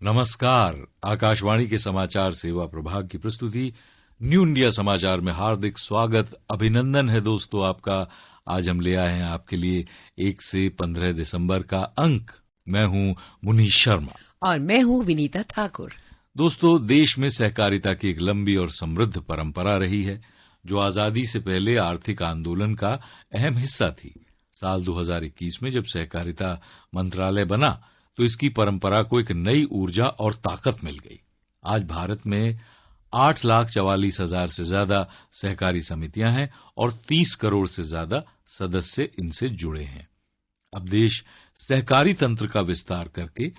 नमस्कार। आकाशवाणी के समाचार सेवा प्रभाग की प्रस्तुति न्यू इंडिया समाचार में हार्दिक स्वागत, अभिनंदन है दोस्तों आपका। आज हम ले आए हैं आपके लिए 1 से 15 दिसंबर का अंक। मैं हूं मुनीश शर्मा और मैं हूं विनीता ठाकुर। दोस्तों, देश में सहकारिता की एक लंबी और समृद्ध परंपरा रही है, जो आजादी से पहले आर्थिक आंदोलन का अहम हिस्सा थी। साल 2021 में जब सहकारिता मंत्रालय बना तो इसकी परंपरा को एक नई ऊर्जा और ताकत मिल गई। आज भारत में 8,44,000 से ज्यादा सहकारी समितियां हैं और 30 करोड़ से ज्यादा सदस्य इनसे जुड़े हैं। अब देश सहकारी तंत्र का विस्तार करके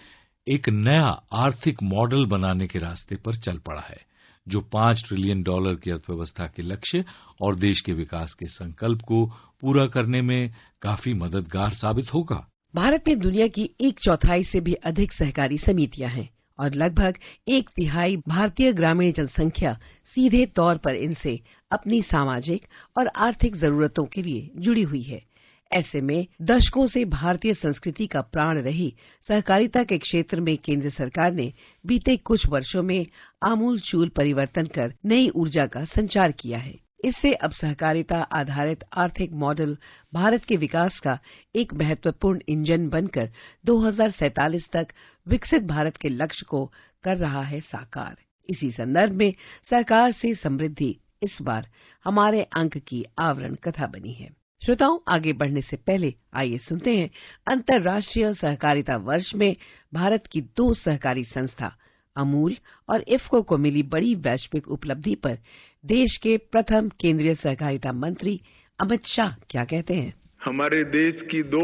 एक नया आर्थिक मॉडल बनाने के रास्ते पर चल पड़ा है, जो $5 ट्रिलियन की अर्थव्यवस्था के लक्ष्य और देश के विकास के संकल्प को पूरा करने में काफी मददगार साबित होगा। भारत में दुनिया की 1/4 से भी अधिक सहकारी समितियां हैं और लगभग 1/3 भारतीय ग्रामीण जनसंख्या सीधे तौर पर इनसे अपनी सामाजिक और आर्थिक जरूरतों के लिए जुड़ी हुई है। ऐसे में दशकों से भारतीय संस्कृति का प्राण रही सहकारिता के क्षेत्र में केंद्र सरकार ने बीते कुछ वर्षों में आमूलचूल परिवर्तन कर नई ऊर्जा का संचार किया है। इससे अब सहकारिता आधारित आर्थिक मॉडल भारत के विकास का एक महत्वपूर्ण इंजन बनकर 2047 तक विकसित भारत के लक्ष्य को कर रहा है साकार। इसी संदर्भ में सहकार से समृद्धि इस बार हमारे अंक की आवरण कथा बनी है। श्रोताओं, आगे बढ़ने से पहले आइए सुनते हैं अंतर्राष्ट्रीय सहकारिता वर्ष में भारत की 2 सहकारी संस्था अमूल और इफ्को को मिली बड़ी वैश्विक उपलब्धि पर देश के प्रथम केंद्रीय सहकारिता मंत्री अमित शाह क्या कहते हैं। हमारे देश की 2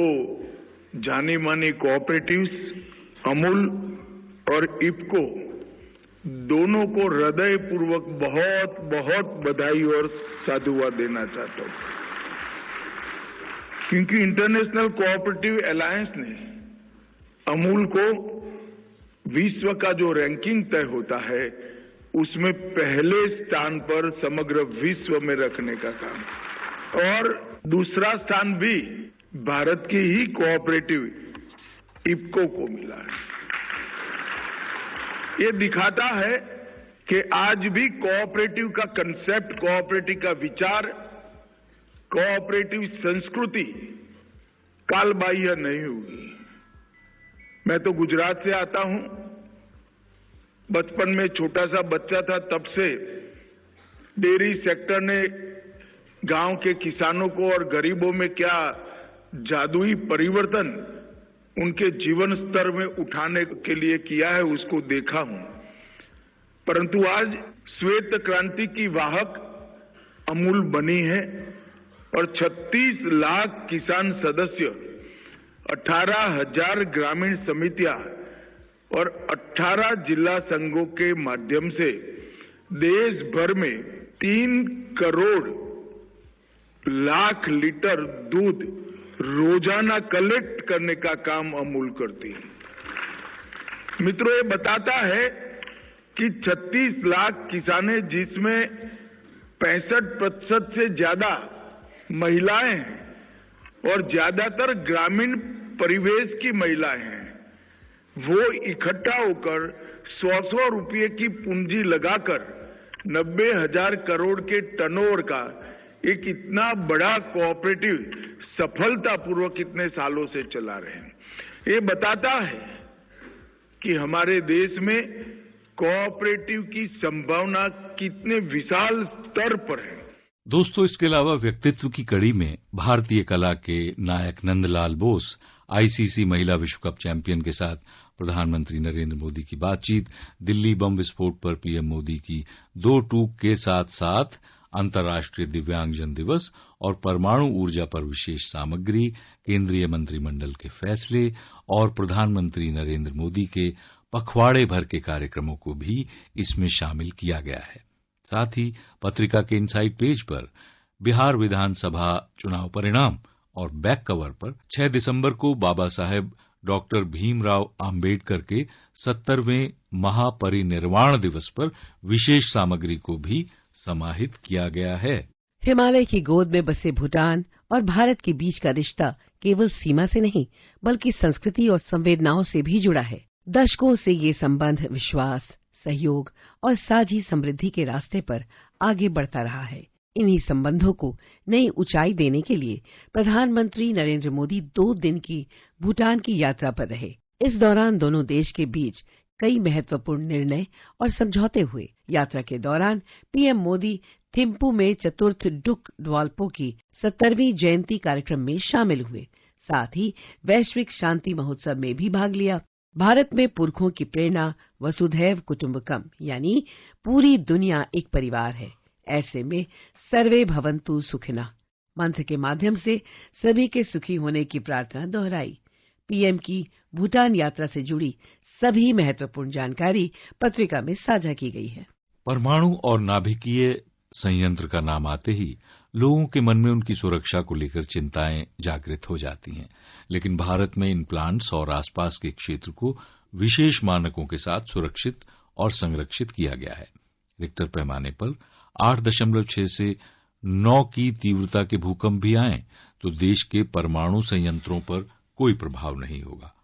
जानी मानी कोऑपरेटिव्स अमूल और इफ्को दोनों को हृदय पूर्वक बहुत बहुत बधाई और साधुवाद देना चाहता हूं, क्योंकि इंटरनेशनल कोऑपरेटिव अलायंस ने अमूल को विश्व का जो रैंकिंग तय होता है उसमें पहले स्थान पर समग्र विश्व में रखने का काम, और दूसरा स्थान भी भारत की ही कोऑपरेटिव इफ्को को मिला है। ये दिखाता है कि आज भी कोऑपरेटिव का कंसेप्ट, कोऑपरेटिव का विचार, कोऑपरेटिव संस्कृति कालबाह्य नहीं हुई। मैं तो गुजरात से आता हूं। बचपन में छोटा सा बच्चा था, तब से डेयरी सेक्टर ने गांव के किसानों को और गरीबों में क्या जादुई परिवर्तन उनके जीवन स्तर में उठाने के लिए किया है, उसको देखा हूं। परंतु आज श्वेत क्रांति की वाहक अमूल बनी है और 36 लाख किसान सदस्य, 18,000 ग्रामीण समितियां और 18 जिला संघों के माध्यम से देश भर में 3 करोड़ लाख लीटर दूध रोजाना कलेक्ट करने का काम अमूल करती है। मित्रों, ये बताता है कि 36 लाख किसान हैं, जिसमें 65% से ज्यादा महिलाएं हैं और ज्यादातर ग्रामीण परिवेश की महिलाएं हैं। वो इकट्ठा होकर 100 रुपये की पूंजी लगाकर 90,000 करोड़ के टर्नओवर का एक इतना बड़ा कोऑपरेटिव सफलतापूर्वक इतने सालों से चला रहे हैं। ये बताता है कि हमारे देश में कोऑपरेटिव की संभावना कितने विशाल स्तर पर है। दोस्तों, इसके अलावा व्यक्तित्व की कड़ी में भारतीय कला के नायक नंदलाल बोस, आईसीसी महिला विश्व कप चैंपियन के साथ प्रधानमंत्री नरेंद्र मोदी की बातचीत, दिल्ली बम विस्फोट पर पीएम मोदी की 2 टूक के साथ साथ अंतर्राष्ट्रीय दिव्यांगजन दिवस और परमाणु ऊर्जा पर विशेष सामग्री, केंद्रीय मंत्रिमंडल के फैसले और प्रधानमंत्री नरेंद्र मोदी के पखवाड़े भर के कार्यक्रमों को भी इसमें शामिल किया गया है। साथ ही पत्रिका के इनसाइड पेज पर बिहार विधानसभा चुनाव परिणाम और बैक कवर पर 6 दिसंबर को बाबा साहेब डॉक्टर भीमराव आम्बेडकर के 70वें महापरिनिर्वाण दिवस पर विशेष सामग्री को भी समाहित किया गया है। हिमालय की गोद में बसे भूटान और भारत के बीच का रिश्ता केवल सीमा से नहीं बल्कि संस्कृति और संवेदनाओं से भी जुड़ा है। दशकों से ये संबंध विश्वास, सहयोग और साझी समृद्धि के रास्ते पर आगे बढ़ता रहा है। इन्हीं संबंधों को नई ऊंचाई देने के लिए प्रधानमंत्री नरेंद्र मोदी 2 दिन की भूटान की यात्रा पर रहे। इस दौरान दोनों देश के बीच कई महत्वपूर्ण निर्णय और समझौते हुए। यात्रा के दौरान पीएम मोदी थिम्पू में चतुर्थ डुक ड्वाल्पो की 70वीं जयंती कार्यक्रम में शामिल हुए। साथ ही वैश्विक शांति महोत्सव में भी भाग लिया। भारत में पुरखों की प्रेरणा वसुधैव कुटुंबकम यानी पूरी दुनिया एक परिवार है। ऐसे में सर्वे भवन्तु सुखिनः मंत्र के माध्यम से सभी के सुखी होने की प्रार्थना दोहराई। पीएम की भूटान यात्रा से जुड़ी सभी महत्वपूर्ण जानकारी पत्रिका में साझा की गई है। परमाणु और नाभिकीय संयंत्र का नाम आते ही लोगों के मन में उनकी सुरक्षा को लेकर चिंताएं जागृत हो जाती हैं, लेकिन भारत में इन प्लांट्स और आसपास के क्षेत्र को विशेष मानकों के साथ सुरक्षित और संरक्षित किया गया है। रिक्टर पैमाने पर 8.6 से 9 की तीव्रता के भूकंप भी आए तो देश के परमाणु संयंत्रों पर कोई प्रभाव नहीं होगा।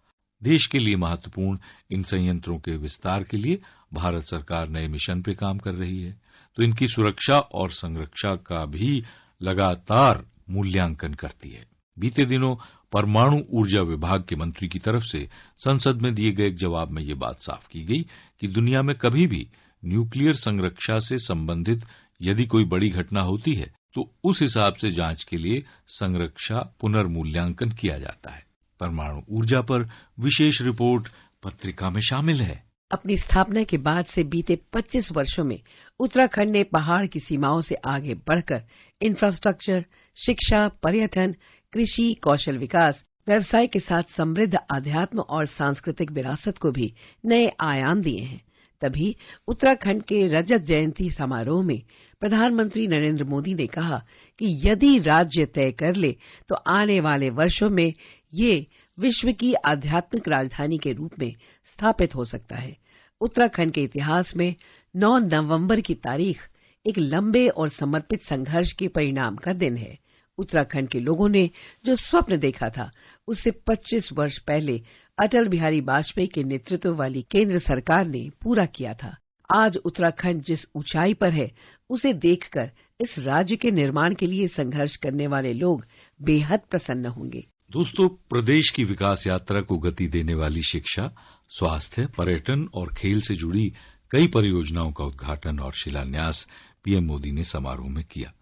देश के लिए महत्वपूर्ण इन संयंत्रों के विस्तार के लिए भारत सरकार नए मिशन पर काम कर रही है, तो इनकी सुरक्षा और संरक्षा का भी लगातार मूल्यांकन करती है। बीते दिनों परमाणु ऊर्जा विभाग के मंत्री की तरफ से संसद में दिए गए एक जवाब में ये बात साफ की गई कि दुनिया में कभी भी न्यूक्लियर संरक्षा से संबंधित यदि कोई बड़ी घटना होती है तो उस हिसाब से जांच के लिए संरक्षा पुनर्मूल्यांकन किया जाता है। परमाणु ऊर्जा पर विशेष रिपोर्ट पत्रिका में शामिल है। अपनी स्थापना के बाद से बीते 25 वर्षों में उत्तराखंड ने पहाड़ की सीमाओं से आगे बढ़कर इंफ्रास्ट्रक्चर, शिक्षा, पर्यटन, कृषि, कौशल विकास, व्यवसाय के साथ समृद्ध आध्यात्म और सांस्कृतिक विरासत को भी नए आयाम दिए हैं। तभी उत्तराखंड के रजत जयंती समारोह में प्रधानमंत्री नरेंद्र मोदी ने कहा कि यदि राज्य तय कर ले तो आने वाले वर्षों में ये विश्व की आध्यात्मिक राजधानी के रूप में स्थापित हो सकता है। उत्तराखंड के इतिहास में 9 नवंबर की तारीख एक लंबे और समर्पित संघर्ष के परिणाम का दिन है। उत्तराखंड के लोगों ने जो स्वप्न देखा था उससे 25 वर्ष पहले अटल बिहारी वाजपेयी के नेतृत्व वाली केंद्र सरकार ने पूरा किया था। आज उत्तराखंड जिस ऊंचाई पर है उसे देखकर इस राज्य के निर्माण के लिए संघर्ष करने वाले लोग बेहद प्रसन्न होंगे। दोस्तों, प्रदेश की विकास यात्रा को गति देने वाली शिक्षा, स्वास्थ्य, पर्यटन और खेल से जुड़ी कई परियोजनाओं का उद्घाटन और शिलान्यास पीएम मोदी ने समारोह में किया।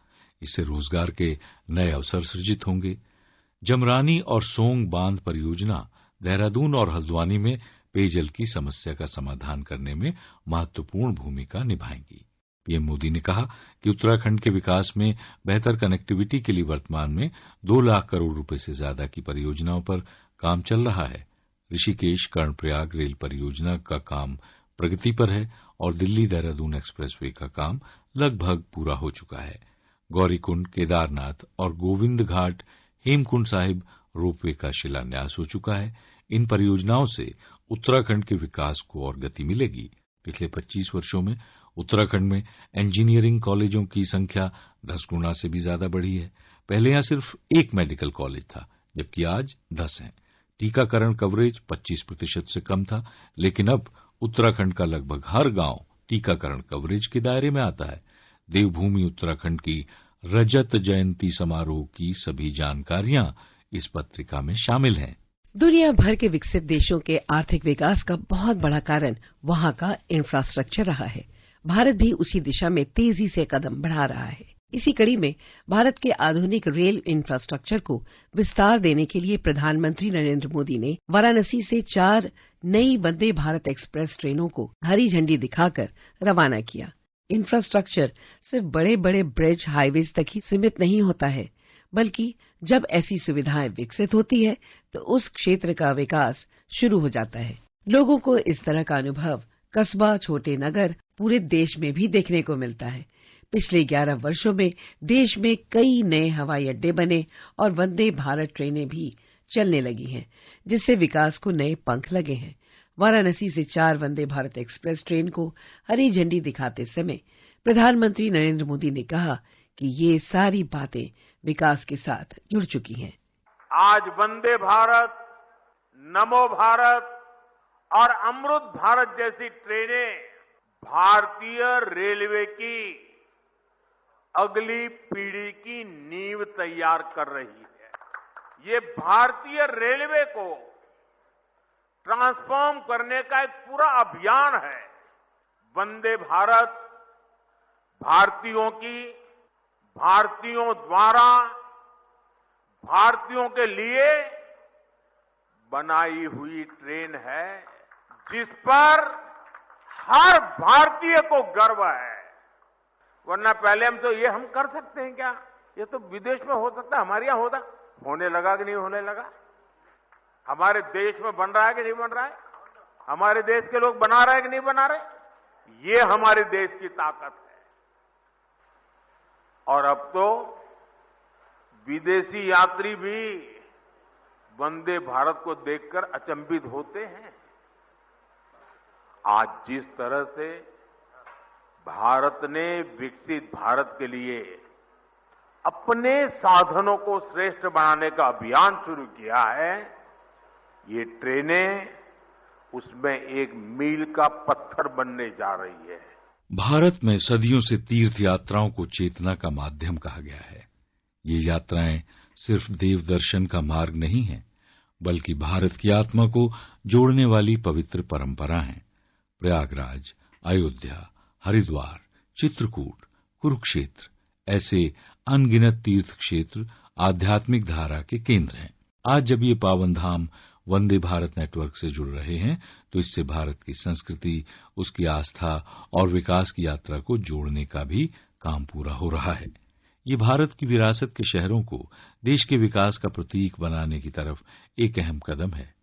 इससे रोजगार के नए अवसर सृजित होंगे। जमरानी और सोंग बांध परियोजना देहरादून और हल्द्वानी में पेयजल की समस्या का समाधान करने में महत्वपूर्ण भूमिका निभाएंगी। पीएम मोदी ने कहा कि उत्तराखंड के विकास में बेहतर कनेक्टिविटी के लिए वर्तमान में 2 लाख करोड़ रुपए से ज्यादा की परियोजनाओं पर काम चल रहा है। ऋषिकेश कर्णप्रयाग रेल परियोजना का काम प्रगति पर है और दिल्ली देहरादून एक्सप्रेसवे का काम लगभग पूरा हो चुका है। गौरीकुंड, केदारनाथ और गोविंद घाट हेमकुंड साहिब रोपवे का शिलान्यास हो चुका है। इन परियोजनाओं से उत्तराखंड के विकास को और गति मिलेगी। पिछले 25 वर्षों में उत्तराखंड में इंजीनियरिंग कॉलेजों की संख्या 10 गुना से भी ज्यादा बढ़ी है। पहले यहां सिर्फ 1 मेडिकल कॉलेज था, जबकि आज 10 हैं। टीकाकरण कवरेज 25% से कम था, लेकिन अब उत्तराखंड का लगभग हर गांव टीकाकरण कवरेज के दायरे में आता है। देवभूमि उत्तराखंड की रजत जयंती समारोह की सभी जानकारियां इस पत्रिका में शामिल हैं। दुनिया भर के विकसित देशों के आर्थिक विकास का बहुत बड़ा कारण वहां का इंफ्रास्ट्रक्चर रहा है। भारत भी उसी दिशा में तेजी से कदम बढ़ा रहा है। इसी कड़ी में भारत के आधुनिक रेल इंफ्रास्ट्रक्चर को विस्तार देने के लिए प्रधानमंत्री नरेंद्र मोदी ने वाराणसी से 4 नई वंदे भारत एक्सप्रेस ट्रेनों को हरी झंडी दिखाकर रवाना किया। इंफ्रास्ट्रक्चर सिर्फ बड़े बड़े ब्रिज, हाईवेज तक ही सीमित नहीं होता है, बल्कि जब ऐसी सुविधाएं विकसित होती है तो उस क्षेत्र का विकास शुरू हो जाता है। लोगों को इस तरह का अनुभव कस्बा, छोटे नगर पूरे देश में भी देखने को मिलता है। पिछले 11 वर्षों में देश में कई नए हवाई अड्डे बने और वंदे भारत ट्रेनें भी चलने लगी हैं, जिससे विकास को नए पंख लगे हैं। वाराणसी से 4 वंदे भारत एक्सप्रेस ट्रेन को हरी झंडी दिखाते समय प्रधानमंत्री नरेंद्र मोदी ने कहा कि ये सारी बातें विकास के साथ जुड़ चुकी हैं। आज वंदे भारत, नमो भारत और अमृत भारत जैसी ट्रेनें भारतीय रेलवे की अगली पीढ़ी की नींव तैयार कर रही है। ये भारतीय रेलवे को ट्रांसफॉर्म करने का एक पूरा अभियान है। वंदे भारत भारतीयों की, भारतीयों द्वारा, भारतीयों के लिए बनाई हुई ट्रेन है, जिस पर हर भारतीय को गर्व है। वरना पहले हम कर सकते हैं क्या? ये तो विदेश में हो सकता है, हमारे यहां होता। होने लगा कि नहीं होने लगा? हमारे देश में बन रहा है कि नहीं बन रहा है? हमारे देश के लोग बना रहे हैं कि नहीं बना रहे? ये हमारे देश की ताकत है। और अब तो विदेशी यात्री भी वंदे भारत को देखकर अचंभित होते हैं। आज जिस तरह से भारत ने विकसित भारत के लिए अपने साधनों को श्रेष्ठ बनाने का अभियान शुरू किया है, ये ट्रेनें उसमें एक मील का पत्थर बनने जा रही है। भारत में सदियों से तीर्थ यात्राओं को चेतना का माध्यम कहा गया है। ये यात्राएं सिर्फ देव दर्शन का मार्ग नहीं है, बल्कि भारत की आत्मा को जोड़ने वाली पवित्र परंपरा हैं। प्रयागराज, अयोध्या, हरिद्वार, चित्रकूट, कुरुक्षेत्र ऐसे अनगिनत तीर्थ क्षेत्र आध्यात्मिक धारा के केंद्र हैं। आज जब ये पावन धाम वंदे भारत नेटवर्क से जुड़ रहे हैं, तो इससे भारत की संस्कृति, उसकी आस्था और विकास की यात्रा को जोड़ने का भी काम पूरा हो रहा है। ये भारत की विरासत के शहरों को देश के विकास का प्रतीक बनाने की तरफ एक अहम कदम है।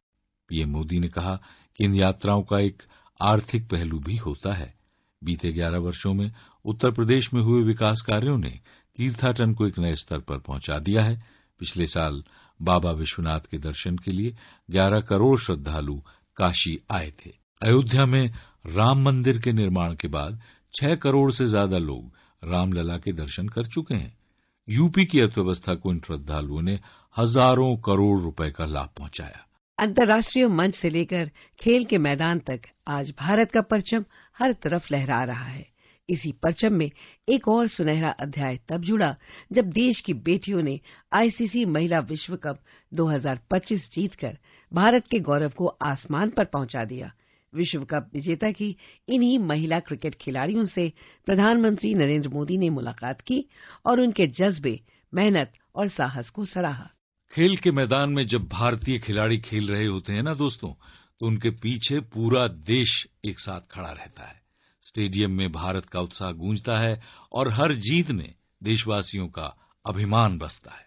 पीएम मोदी ने कहा कि इन यात्राओं का एक आर्थिक पहलू भी होता है। बीते 11 वर्षों में उत्तर प्रदेश में हुए विकास कार्यों ने तीर्थाटन को एक नए स्तर पर पहुंचा दिया है। पिछले साल बाबा विश्वनाथ के दर्शन के लिए 11 करोड़ श्रद्धालु काशी आए थे। अयोध्या में राम मंदिर के निर्माण के बाद 6 करोड़ से ज्यादा लोग रामलला के दर्शन कर चुके हैं। यूपी की अर्थव्यवस्था को इन श्रद्धालुओं ने हजारों करोड़ रुपए का लाभ पहुंचाया। अंतर्राष्ट्रीय मंच से लेकर खेल के मैदान तक आज भारत का परचम हर तरफ लहरा रहा है। इसी परचम में एक और सुनहरा अध्याय तब जुड़ा जब देश की बेटियों ने आईसीसी महिला विश्व कप 2025 जीतकर भारत के गौरव को आसमान पर पहुंचा दिया। विश्व कप विजेता की इन्हीं महिला क्रिकेट खिलाड़ियों से प्रधानमंत्री नरेंद्र मोदी ने मुलाकात की और उनके जज्बे, मेहनत और साहस को सराहा। खेल के मैदान में जब भारतीय खिलाड़ी खेल रहे होते हैं ना दोस्तों, तो उनके पीछे पूरा देश एक साथ खड़ा रहता है। स्टेडियम में भारत का उत्साह गूंजता है और हर जीत में देशवासियों का अभिमान बसता है।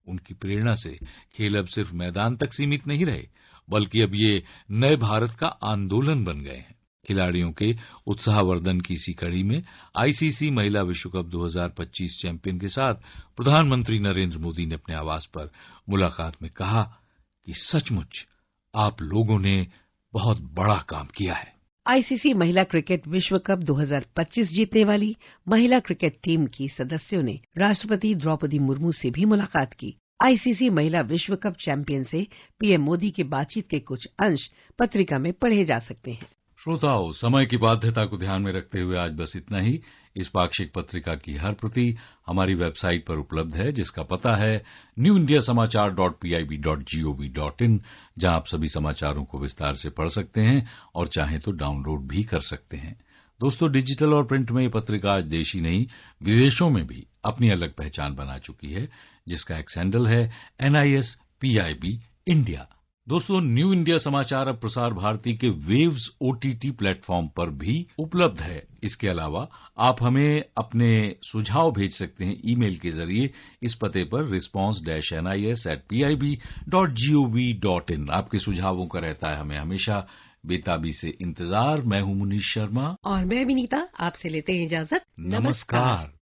उनकी प्रेरणा से खेल अब सिर्फ मैदान तक सीमित नहीं रहे, बल्कि अब ये नए भारत का आंदोलन बन गए हैं। खिलाड़ियों के उत्साहवर्धन की इसी कड़ी में आईसीसी महिला विश्व कप 2025 चैंपियन के साथ प्रधानमंत्री नरेंद्र मोदी ने अपने आवास पर मुलाकात में कहा कि सचमुच आप लोगों ने बहुत बड़ा काम किया है। आईसीसी महिला क्रिकेट विश्व कप 2025 जीतने वाली महिला क्रिकेट टीम की सदस्यों ने राष्ट्रपति द्रौपदी मुर्मू से भी मुलाकात की। आईसीसी महिला विश्व कप चैंपियन से पीएम मोदी की बातचीत के कुछ अंश पत्रिका में पढ़े जा सकते हैं। श्रोताओं, समय की बाध्यता को ध्यान में रखते हुए आज बस इतना ही। इस पाक्षिक पत्रिका की हर प्रति हमारी वेबसाइट पर उपलब्ध है, जिसका पता है newindiasamaachar.pib.gov.in, जहां आप सभी समाचारों को विस्तार से पढ़ सकते हैं और चाहें तो डाउनलोड भी कर सकते हैं। दोस्तों, डिजिटल और प्रिंट में ये पत्रिका आज देश ही नहीं विदेशों में भी अपनी अलग पहचान बना चुकी है, जिसका एक हैंडल है NISPIB इंडिया। दोस्तों, न्यू इंडिया समाचार अब प्रसार भारती के वेव्स OTT प्लेटफॉर्म पर भी उपलब्ध है। इसके अलावा आप हमें अपने सुझाव भेज सकते हैं ईमेल के जरिए इस पते पर response-nis@pib.gov.in। आपके सुझावों का रहता है हमें हमेशा बेताबी से इंतजार। मैं हूं मुनीश शर्मा और मैं विनीता, आपसे लेते हैं इजाजत। नमस्कार।